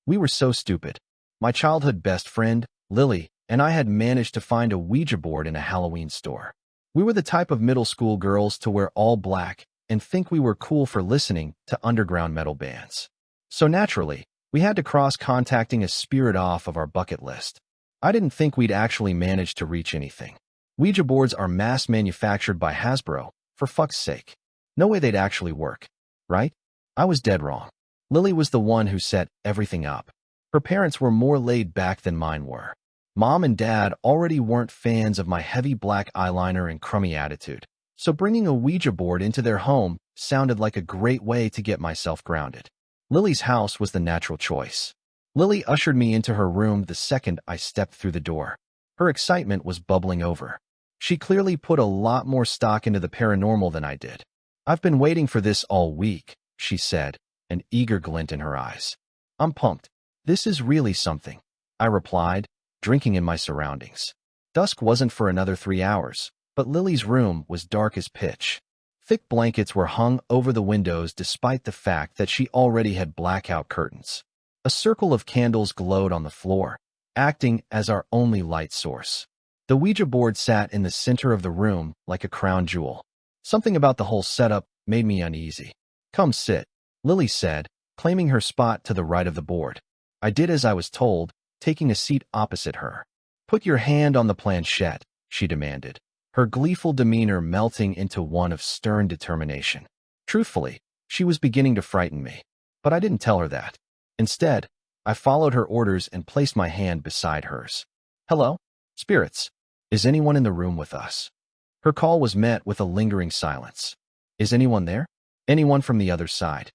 We were so stupid. My childhood best friend, Lily, and I had managed to find a Ouija board in a Halloween store. We were the type of middle school girls to wear all black and think we were cool for listening to underground metal bands. So naturally, we had to cross contacting a spirit off of our bucket list. I didn't think we'd actually manage to reach anything. Ouija boards are mass manufactured by Hasbro, for fuck's sake. No way they'd actually work, right? I was dead wrong. Lily was the one who set everything up. Her parents were more laid back than mine were. Mom and Dad already weren't fans of my heavy black eyeliner and crummy attitude, so bringing a Ouija board into their home sounded like a great way to get myself grounded. Lily's house was the natural choice. Lily ushered me into her room the second I stepped through the door. Her excitement was bubbling over. She clearly put a lot more stock into the paranormal than I did. "I've been waiting for this all week," she said, an eager glint in her eyes. "I'm pumped. This is really something," I replied, drinking in my surroundings. Dusk wasn't for another 3 hours, but Lily's room was dark as pitch. Thick blankets were hung over the windows despite the fact that she already had blackout curtains. A circle of candles glowed on the floor, acting as our only light source. The Ouija board sat in the center of the room like a crown jewel. Something about the whole setup made me uneasy. "Come sit," Lily said, claiming her spot to the right of the board. I did as I was told, taking a seat opposite her. "Put your hand on the planchette," she demanded, her gleeful demeanor melting into one of stern determination. Truthfully, she was beginning to frighten me, but I didn't tell her that. Instead, I followed her orders and placed my hand beside hers. "Hello, spirits. Is anyone in the room with us?" Her call was met with a lingering silence. "Is anyone there? Anyone from the other side?"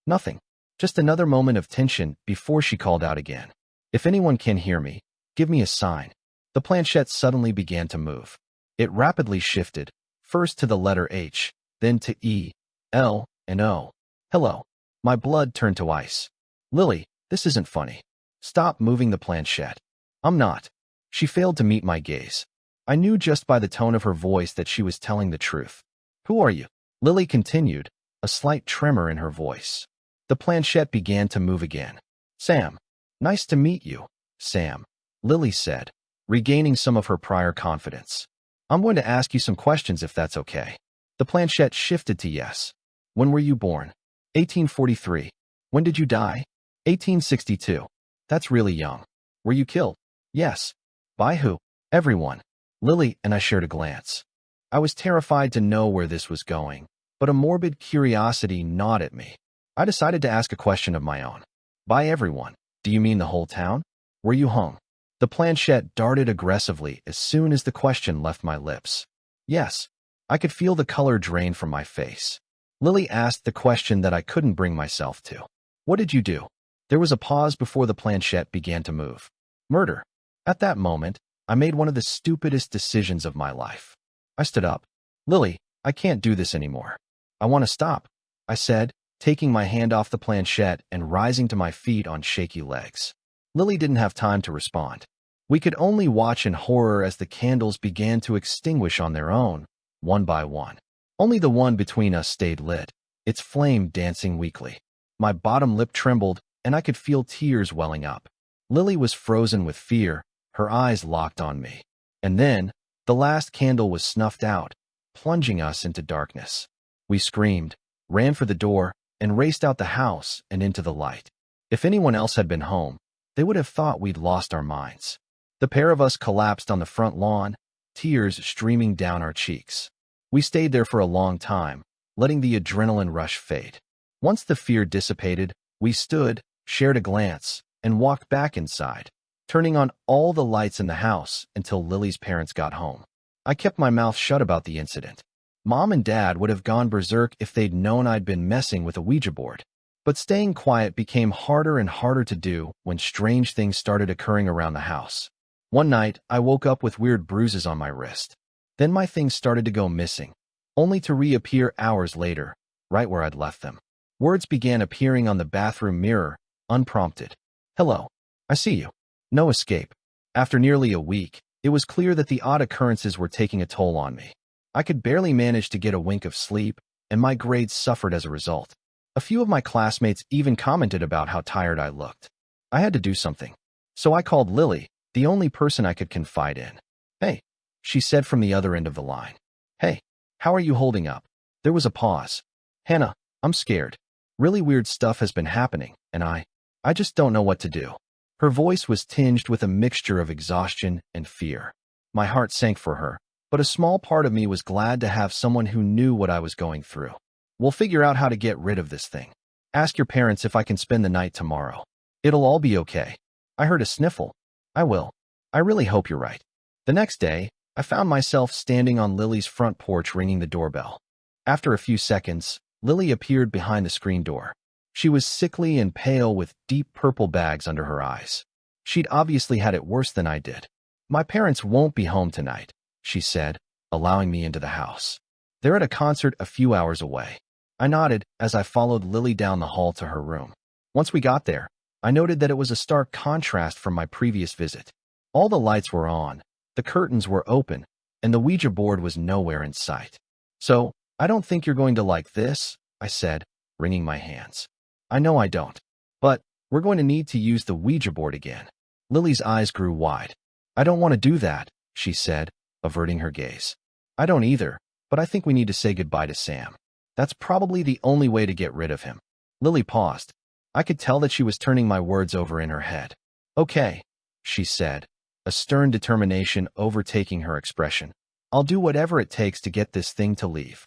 Nothing. Just another moment of tension before she called out again. "If anyone can hear me, give me a sign." The planchette suddenly began to move. It rapidly shifted, first to the letter H, then to E, L, and O. "Hello." My blood turned to ice. "Lily, this isn't funny. Stop moving the planchette." "I'm not." She failed to meet my gaze. I knew just by the tone of her voice that she was telling the truth. "Who are you?" Lily continued, a slight tremor in her voice. The planchette began to move again. "Sam. Nice to meet you, Sam," Lily said, regaining some of her prior confidence. "I'm going to ask you some questions if that's okay." The planchette shifted to yes. "When were you born?" 1843. "When did you die?" 1862. "That's really young." "Were you killed?" "Yes." "By who?" "Everyone." Lily and I shared a glance. I was terrified to know where this was going, but a morbid curiosity gnawed at me. I decided to ask a question of my own. "By everyone, do you mean the whole town? Were you hung?" The planchette darted aggressively as soon as the question left my lips. "Yes." I could feel the color drain from my face. Lily asked the question that I couldn't bring myself to. "What did you do?" There was a pause before the planchette began to move. "Murder." At that moment, I made one of the stupidest decisions of my life. I stood up. "Lily, I can't do this anymore. I want to stop," I said, taking my hand off the planchette and rising to my feet on shaky legs. Lily didn't have time to respond. We could only watch in horror as the candles began to extinguish on their own, one by one. Only the one between us stayed lit, its flame dancing weakly. My bottom lip trembled, and I could feel tears welling up. Lily was frozen with fear, her eyes locked on me. And then, the last candle was snuffed out, plunging us into darkness. We screamed, ran for the door, and raced out the house and into the light. If anyone else had been home, they would have thought we'd lost our minds. The pair of us collapsed on the front lawn, tears streaming down our cheeks. We stayed there for a long time, letting the adrenaline rush fade. Once the fear dissipated, we stood, shared a glance, and walked back inside, turning on all the lights in the house until Lily's parents got home. I kept my mouth shut about the incident. Mom and Dad would have gone berserk if they'd known I'd been messing with a Ouija board. But staying quiet became harder and harder to do when strange things started occurring around the house. One night, I woke up with weird bruises on my wrist. Then my things started to go missing, only to reappear hours later, right where I'd left them. Words began appearing on the bathroom mirror, unprompted. "Hello. I see you." No escape. After nearly a week, it was clear that the odd occurrences were taking a toll on me. I could barely manage to get a wink of sleep, and my grades suffered as a result. A few of my classmates even commented about how tired I looked. I had to do something. So I called Lily, the only person I could confide in. Hey, she said from the other end of the line. Hey, how are you holding up? There was a pause. Hannah, I'm scared. Really weird stuff has been happening, and I just don't know what to do. Her voice was tinged with a mixture of exhaustion and fear. My heart sank for her, but a small part of me was glad to have someone who knew what I was going through. We'll figure out how to get rid of this thing. Ask your parents if I can spend the night tomorrow. It'll all be okay. I heard a sniffle. I will. I really hope you're right. The next day, I found myself standing on Lily's front porch ringing the doorbell. After a few seconds, Lily appeared behind the screen door. She was sickly and pale with deep purple bags under her eyes. She'd obviously had it worse than I did. My parents won't be home tonight, she said, allowing me into the house. They're at a concert a few hours away. I nodded as I followed Lily down the hall to her room. Once we got there, I noted that it was a stark contrast from my previous visit. All the lights were on, the curtains were open, and the Ouija board was nowhere in sight. So, I don't think you're going to like this, I said, wringing my hands. I know I don't. But, we're going to need to use the Ouija board again. Lily's eyes grew wide. I don't want to do that, she said, averting her gaze. I don't either, but I think we need to say goodbye to Sam. That's probably the only way to get rid of him. Lily paused. I could tell that she was turning my words over in her head. Okay, she said, a stern determination overtaking her expression. I'll do whatever it takes to get this thing to leave.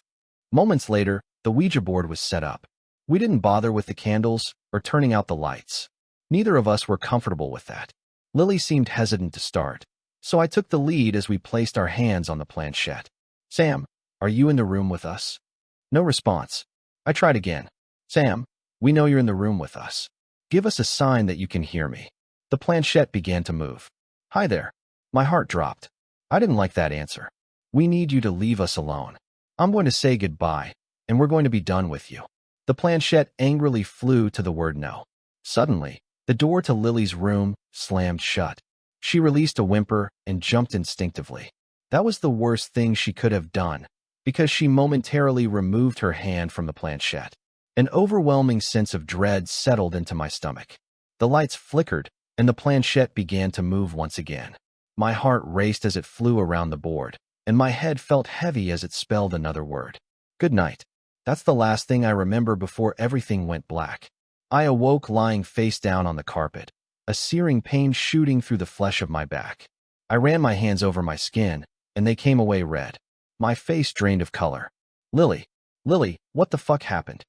Moments later, the Ouija board was set up. We didn't bother with the candles or turning out the lights. Neither of us were comfortable with that. Lily seemed hesitant to start, so I took the lead as we placed our hands on the planchette. Sam, are you in the room with us? No response. I tried again. Sam, we know you're in the room with us. Give us a sign that you can hear me. The planchette began to move. Hi there. My heart dropped. I didn't like that answer. We need you to leave us alone. I'm going to say goodbye, and we're going to be done with you. The planchette angrily flew to the word no. Suddenly, the door to Lily's room slammed shut. She released a whimper and jumped instinctively. That was the worst thing she could have done, because she momentarily removed her hand from the planchette. An overwhelming sense of dread settled into my stomach. The lights flickered, and the planchette began to move once again. My heart raced as it flew around the board, and my head felt heavy as it spelled another word. Good night. That's the last thing I remember before everything went black. I awoke lying face down on the carpet, a searing pain shooting through the flesh of my back. I ran my hands over my skin, and they came away red. My face drained of color. Lily, what the fuck happened?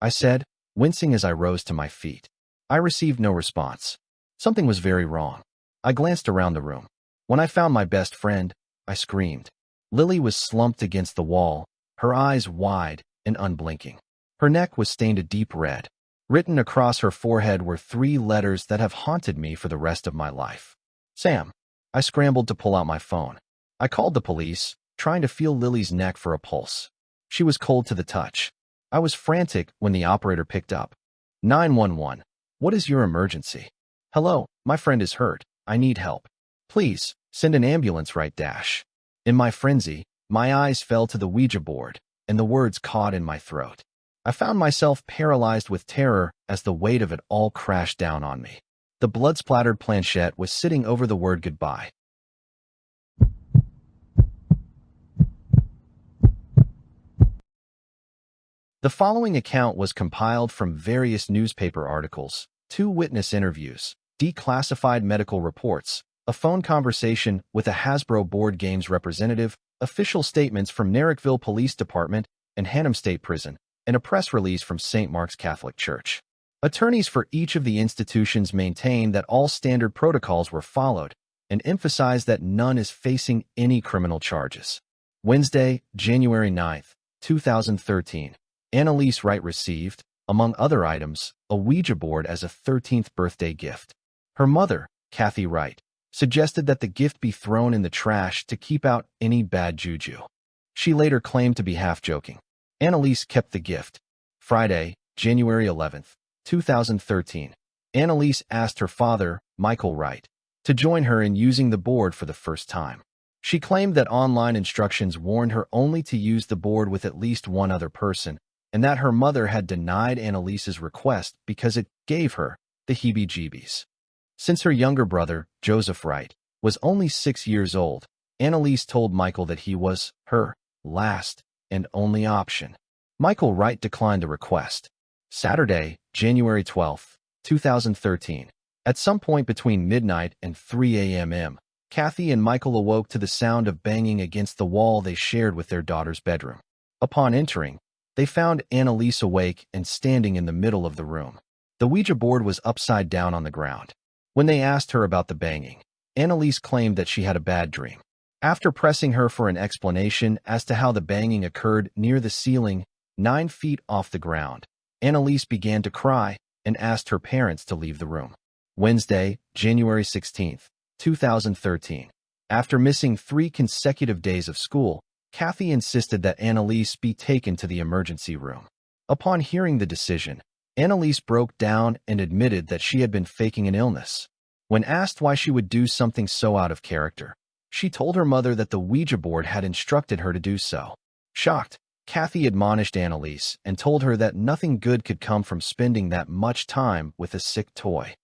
I said, wincing as I rose to my feet. I received no response. Something was very wrong. I glanced around the room. When I found my best friend, I screamed. Lily was slumped against the wall, her eyes wide and unblinking. Her neck was stained a deep red. Written across her forehead were 3 letters that have haunted me for the rest of my life. Sam. I scrambled to pull out my phone. I called the police, trying to feel Lily's neck for a pulse. She was cold to the touch. I was frantic when the operator picked up. 911. What is your emergency? Hello, my friend is hurt. I need help. Please, send an ambulance right dash. In my frenzy, my eyes fell to the Ouija board, and the words caught in my throat. I found myself paralyzed with terror as the weight of it all crashed down on me. The blood-splattered planchette was sitting over the word goodbye. The following account was compiled from various newspaper articles, 2 witness interviews, declassified medical reports, a phone conversation with a Hasbro Board Games representative, official statements from Narrickville Police Department and Hannum State Prison, and a press release from St. Mark's Catholic Church. Attorneys for each of the institutions maintain that all standard protocols were followed and emphasize that none is facing any criminal charges. Wednesday, January 9th, 2013. Annalise Wright received, among other items, a Ouija board as a 13th birthday gift. Her mother, Kathy Wright, suggested that the gift be thrown in the trash to keep out any bad juju. She later claimed to be half-joking. Annalise kept the gift. Friday, January 11th, 2013. Annalise asked her father, Michael Wright, to join her in using the board for the first time. She claimed that online instructions warned her only to use the board with at least one other person, and that her mother had denied Annalise's request because it gave her the heebie-jeebies. Since her younger brother, Joseph Wright, was only 6 years old, Annalise told Michael that he was her last and only option. Michael Wright declined the request. Saturday, January 12, 2013. At some point between midnight and 3 a.m., Kathy and Michael awoke to the sound of banging against the wall they shared with their daughter's bedroom. Upon entering, they found Annalise awake and standing in the middle of the room. The Ouija board was upside down on the ground. When they asked her about the banging, Annalise claimed that she had a bad dream. After pressing her for an explanation as to how the banging occurred near the ceiling, 9 feet off the ground, Annalise began to cry and asked her parents to leave the room. Wednesday, January 16, 2013. After missing 3 consecutive days of school, Kathy insisted that Annalise be taken to the emergency room. Upon hearing the decision, Annalise broke down and admitted that she had been faking an illness. When asked why she would do something so out of character, she told her mother that the Ouija board had instructed her to do so. Shocked, Kathy admonished Annalise and told her that nothing good could come from spending that much time with a sick toy.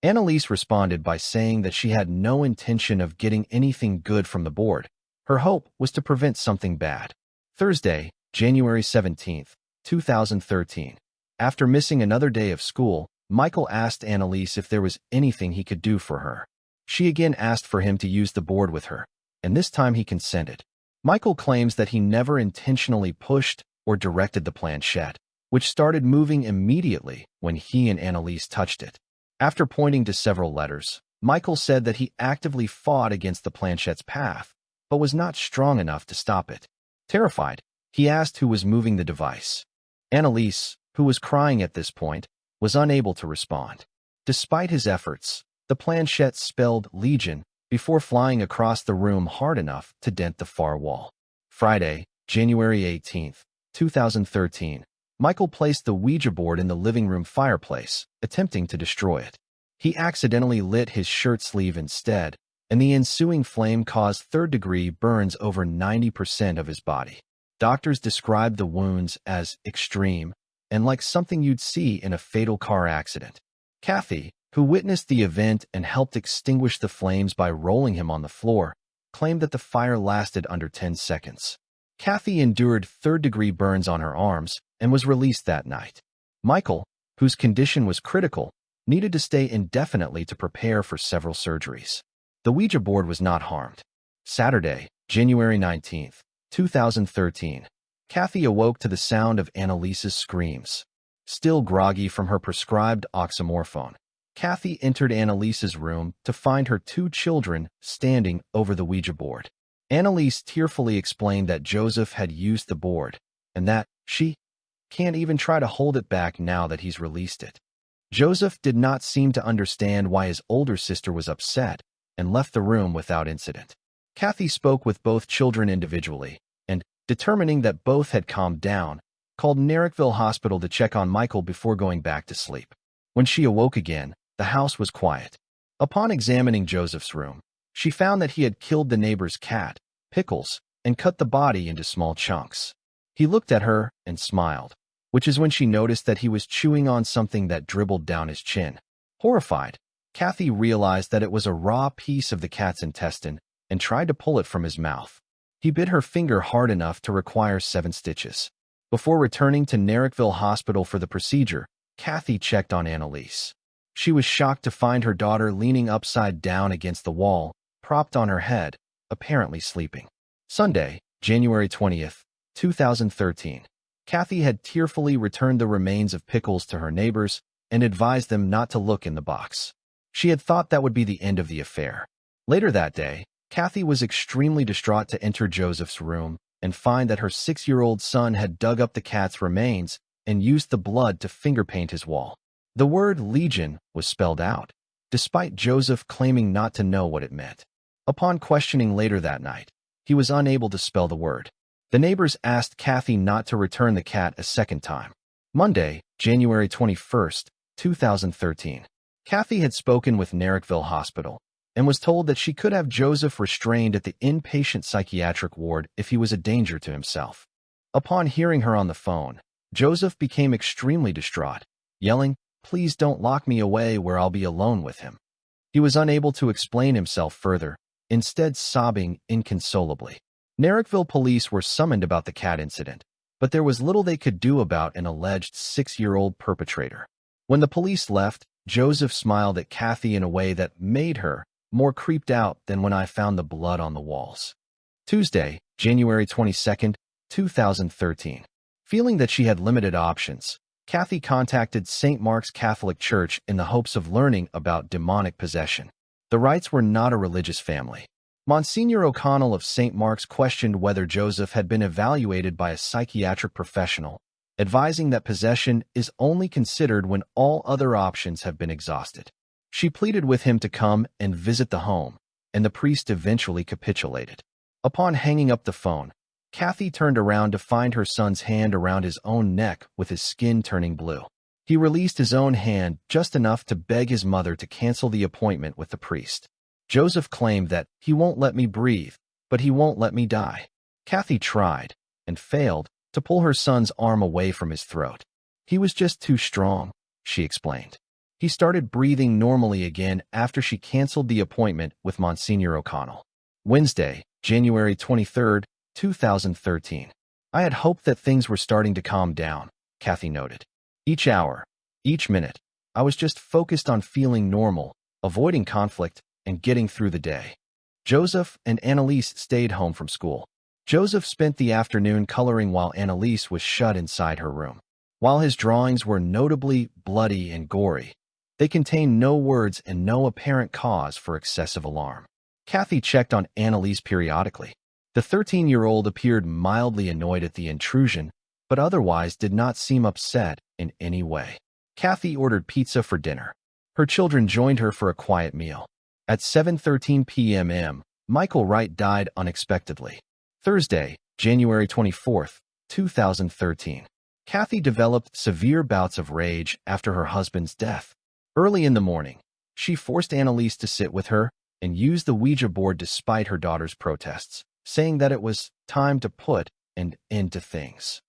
Annalise responded by saying that she had no intention of getting anything good from the board. Her hope was to prevent something bad. Thursday, January 17, 2013. After missing another day of school, Michael asked Annalise if there was anything he could do for her. She again asked for him to use the board with her, and this time he consented. Michael claims that he never intentionally pushed or directed the planchette, which started moving immediately when he and Annalise touched it. After pointing to several letters, Michael said that he actively fought against the planchette's path, but was not strong enough to stop it. Terrified, he asked who was moving the device. Annalise, who was crying at this point, was unable to respond. Despite his efforts, the planchette spelled Legion before flying across the room hard enough to dent the far wall. Friday, January 18, 2013. Michael placed the Ouija board in the living room fireplace, attempting to destroy it. He accidentally lit his shirt sleeve instead, and the ensuing flame caused third-degree burns over 90% of his body. Doctors described the wounds as extreme and like something you'd see in a fatal car accident. Kathy, who witnessed the event and helped extinguish the flames by rolling him on the floor, claimed that the fire lasted under 10 seconds. Kathy endured third-degree burns on her arms and was released that night. Michael, whose condition was critical, needed to stay indefinitely to prepare for several surgeries. The Ouija board was not harmed. Saturday, January 19, 2013. Kathy awoke to the sound of Annalise's screams. Still groggy from her prescribed oxymorphone, Kathy entered Annalise's room to find her 2 children standing over the Ouija board. Annalise tearfully explained that Joseph had used the board, and that she can't even try to hold it back now that he's released it. Joseph did not seem to understand why his older sister was upset and left the room without incident. Kathy spoke with both children individually, and, determining that both had calmed down, called Naricville Hospital to check on Michael before going back to sleep. When she awoke again, the house was quiet. Upon examining Joseph's room, she found that he had killed the neighbor's cat, Pickles, and cut the body into small chunks. He looked at her and smiled, which is when she noticed that he was chewing on something that dribbled down his chin. Horrified, Kathy realized that it was a raw piece of the cat's intestine and tried to pull it from his mouth. He bit her finger hard enough to require 7 stitches. Before returning to Naricville Hospital for the procedure, Kathy checked on Annalise. She was shocked to find her daughter leaning upside down against the wall, propped on her head, apparently sleeping. Sunday, January 20th, 2013. Kathy had tearfully returned the remains of Pickles to her neighbors and advised them not to look in the box. She had thought that would be the end of the affair. Later that day, Kathy was extremely distraught to enter Joseph's room and find that her 6-year-old son had dug up the cat's remains and used the blood to finger paint his wall. The word Legion was spelled out, despite Joseph claiming not to know what it meant. Upon questioning later that night, he was unable to spell the word. The neighbors asked Kathy not to return the cat a second time. Monday, January 21st, 2013. Kathy had spoken with Naricville Hospital and was told that she could have Joseph restrained at the inpatient psychiatric ward if he was a danger to himself. Upon hearing her on the phone, Joseph became extremely distraught, yelling, "Please don't lock me away where I'll be alone with him." He was unable to explain himself further, instead sobbing inconsolably. Narrockville police were summoned about the cat incident, but there was little they could do about an alleged 6-year-old perpetrator. When the police left, Joseph smiled at Kathy in a way that made her more creeped out than when I found the blood on the walls. Tuesday, January 22nd, 2013. Feeling that she had limited options, Kathy contacted St. Mark's Catholic Church in the hopes of learning about demonic possession. The Wrights were not a religious family. Monsignor O'Connell of St. Mark's questioned whether Joseph had been evaluated by a psychiatric professional, advising that possession is only considered when all other options have been exhausted. She pleaded with him to come and visit the home, and the priest eventually capitulated. Upon hanging up the phone, Kathy turned around to find her son's hand around his own neck with his skin turning blue. He released his own hand just enough to beg his mother to cancel the appointment with the priest. Joseph claimed that he won't let me breathe, but he won't let me die. Kathy tried, and failed, to pull her son's arm away from his throat. He was just too strong, she explained. He started breathing normally again after she canceled the appointment with Monsignor O'Connell. Wednesday, January 23rd, 2013. I had hoped that things were starting to calm down, Kathy noted. Each hour, each minute, I was just focused on feeling normal, avoiding conflict, and getting through the day. Joseph and Annalise stayed home from school. Joseph spent the afternoon coloring while Annalise was shut inside her room. While his drawings were notably bloody and gory, they contained no words and no apparent cause for excessive alarm. Kathy checked on Annalise periodically. The 13-year-old appeared mildly annoyed at the intrusion, but otherwise did not seem upset in any way. Kathy ordered pizza for dinner. Her children joined her for a quiet meal. At 7:13 p.m., Michael Wright died unexpectedly. Thursday, January 24th, 2013. Kathy developed severe bouts of rage after her husband's death. Early in the morning, she forced Annalise to sit with her and used the Ouija board despite her daughter's protests, saying that it was time to put an end to things.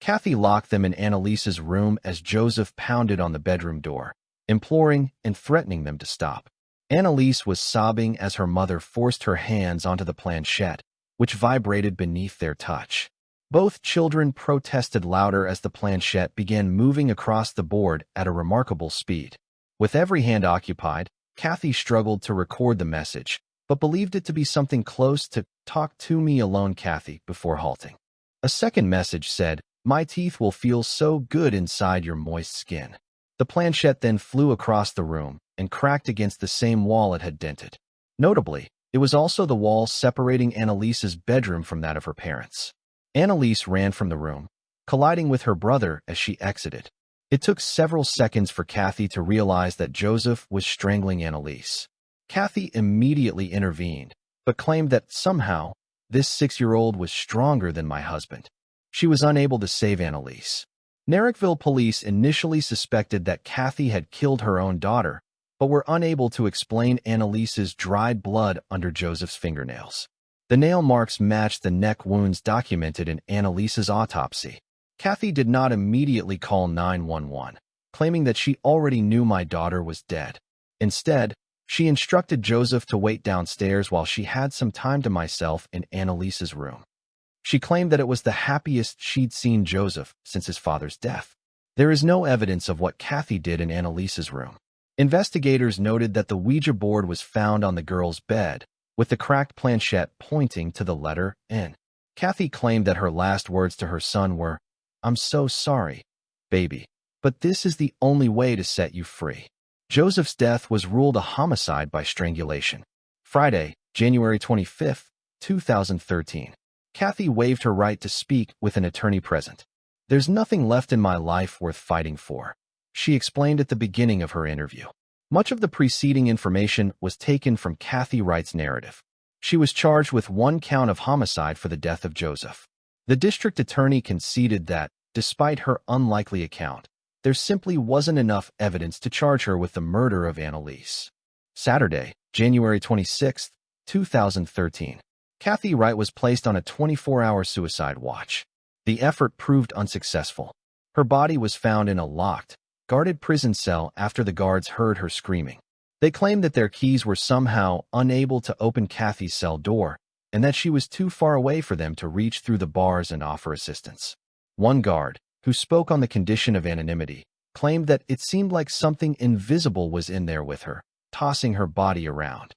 Kathy locked them in Annalise's room as Joseph pounded on the bedroom door, imploring and threatening them to stop. Annalise was sobbing as her mother forced her hands onto the planchette, which vibrated beneath their touch. Both children protested louder as the planchette began moving across the board at a remarkable speed. With every hand occupied, Kathy struggled to record the message, but believed it to be something close to "Talk to me alone, Kathy," before halting. A second message said, "My teeth will feel so good inside your moist skin." The planchette then flew across the room and cracked against the same wall it had dented. Notably, it was also the wall separating Annalise's bedroom from that of her parents. Annalise ran from the room, colliding with her brother as she exited. It took several seconds for Kathy to realize that Joseph was strangling Annalise. Kathy immediately intervened, but claimed that somehow this 6-year-old was stronger than my husband. She was unable to save Annalise. Narrockville police initially suspected that Kathy had killed her own daughter, but were unable to explain Annalise's dried blood under Joseph's fingernails. The nail marks matched the neck wounds documented in Annalise's autopsy. Kathy did not immediately call 911, claiming that she already knew my daughter was dead. Instead, she instructed Joseph to wait downstairs while she had some time to myself in Annalise's room. She claimed that it was the happiest she'd seen Joseph since his father's death. There is no evidence of what Kathy did in Annalise's room. Investigators noted that the Ouija board was found on the girl's bed, with the cracked planchette pointing to the letter N. Kathy claimed that her last words to her son were, "I'm so sorry, baby, but this is the only way to set you free." Joseph's death was ruled a homicide by strangulation. Friday, January 25th, 2013. Kathy waived her right to speak with an attorney present. "There's nothing left in my life worth fighting for," she explained at the beginning of her interview. Much of the preceding information was taken from Kathy Wright's narrative. She was charged with 1 count of homicide for the death of Joseph. The district attorney conceded that, despite her unlikely account, there simply wasn't enough evidence to charge her with the murder of Annalise. Saturday, January 26th, 2013. Kathy Wright was placed on a 24-hour suicide watch. The effort proved unsuccessful. Her body was found in a locked, guarded prison cell after the guards heard her screaming. They claimed that their keys were somehow unable to open Kathy's cell door, and that she was too far away for them to reach through the bars and offer assistance. One guard, who spoke on the condition of anonymity, claimed that it seemed like something invisible was in there with her, tossing her body around.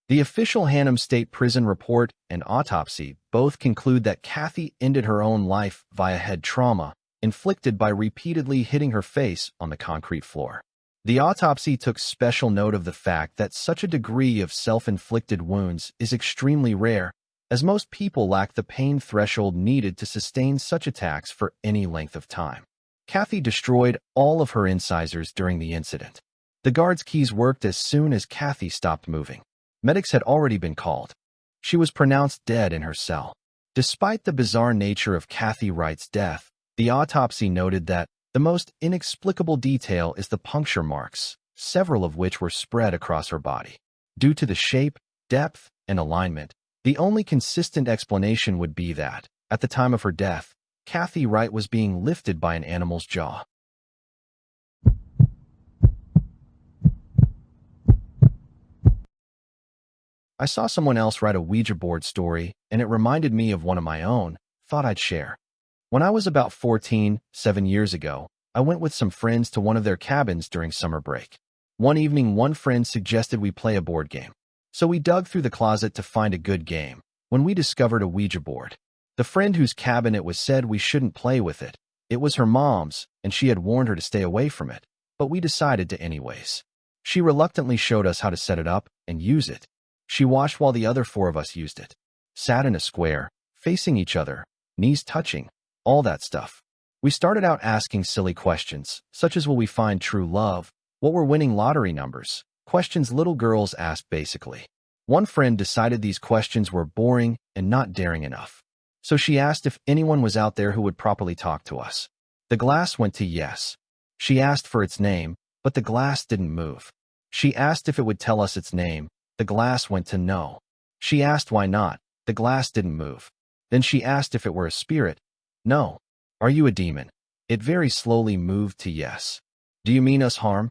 The official Hannum State Prison report and autopsy both conclude that Kathy ended her own life via head trauma, inflicted by repeatedly hitting her face on the concrete floor. The autopsy took special note of the fact that such a degree of self-inflicted wounds is extremely rare, as most people lack the pain threshold needed to sustain such attacks for any length of time. Kathy destroyed all of her incisors during the incident. The guard's keys worked as soon as Kathy stopped moving. Medics had already been called. She was pronounced dead in her cell. Despite the bizarre nature of Kathy Wright's death, the autopsy noted that the most inexplicable detail is the puncture marks, several of which were spread across her body. Due to the shape, depth, and alignment, the only consistent explanation would be that, at the time of her death, Kathy Wright was being lifted by an animal's jaw. I saw someone else write a Ouija board story, and it reminded me of one of my own, thought I'd share. When I was about 14, 7 years ago, I went with some friends to one of their cabins during summer break. One evening, one friend suggested we play a board game. So we dug through the closet to find a good game, when we discovered a Ouija board. The friend whose cabin it was said we shouldn't play with it. It was her mom's, and she had warned her to stay away from it, but we decided to anyways. She reluctantly showed us how to set it up and use it. She watched while the other 4 of us used it. Sat in a square, facing each other, knees touching, all that stuff. We started out asking silly questions, such as will we find true love, what were winning lottery numbers, questions little girls ask basically. One friend decided these questions were boring and not daring enough. So she asked if anyone was out there who would properly talk to us. The glass went to yes. She asked for its name, but the glass didn't move. She asked if it would tell us its name. The glass went to no. She asked why not. The glass didn't move. Then she asked if it were a spirit. No. Are you a demon? It very slowly moved to yes. Do you mean us harm?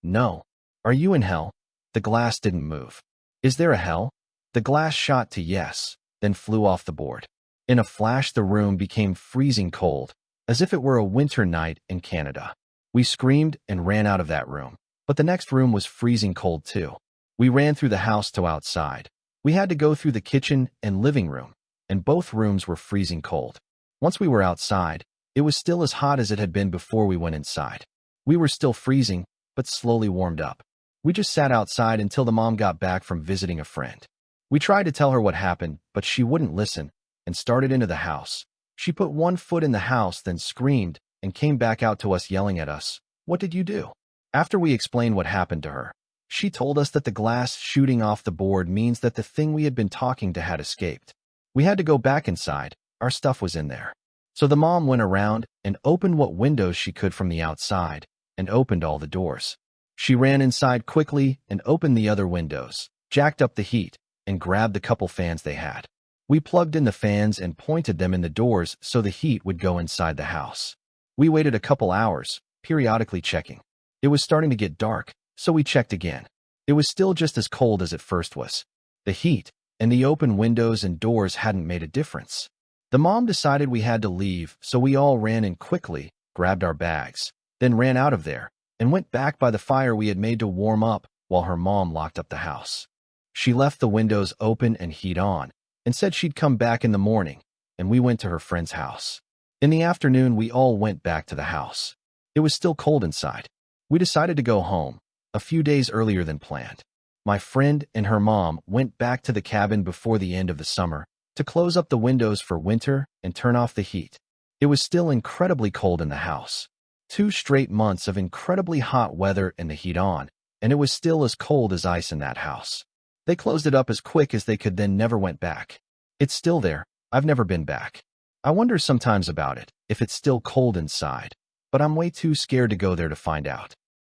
No. Are you in hell? The glass didn't move. Is there a hell? The glass shot to yes, then flew off the board. In a flash, the room became freezing cold, as if it were a winter night in Canada. We screamed and ran out of that room, but the next room was freezing cold too. We ran through the house to outside. We had to go through the kitchen and living room, and both rooms were freezing cold. Once we were outside, it was still as hot as it had been before we went inside. We were still freezing, but slowly warmed up. We just sat outside until the mom got back from visiting a friend. We tried to tell her what happened, but she wouldn't listen and started into the house. She put one foot in the house, then screamed and came back out to us yelling at us, "What did you do?" After we explained what happened to her, she told us that the glass shooting off the board means that the thing we had been talking to had escaped. We had to go back inside. Our stuff was in there. So the mom went around and opened what windows she could from the outside and opened all the doors. She ran inside quickly and opened the other windows, jacked up the heat, and grabbed the couple fans they had. We plugged in the fans and pointed them in the doors so the heat would go inside the house. We waited a couple hours, periodically checking. It was starting to get dark, so we checked again. It was still just as cold as it first was. The heat and the open windows and doors hadn't made a difference. The mom decided we had to leave, so we all ran in quickly, grabbed our bags, then ran out of there, and went back by the fire we had made to warm up while her mom locked up the house. She left the windows open and heat on, and said she'd come back in the morning, and we went to her friend's house. In the afternoon, we all went back to the house. It was still cold inside. We decided to go home, a few days earlier than planned. My friend and her mom went back to the cabin before the end of the summer to close up the windows for winter and turn off the heat. It was still incredibly cold in the house. 2 straight months of incredibly hot weather and the heat on, and it was still as cold as ice in that house. They closed it up as quick as they could, then never went back. It's still there. I've never been back. I wonder sometimes about it, if it's still cold inside, but I'm way too scared to go there to find out.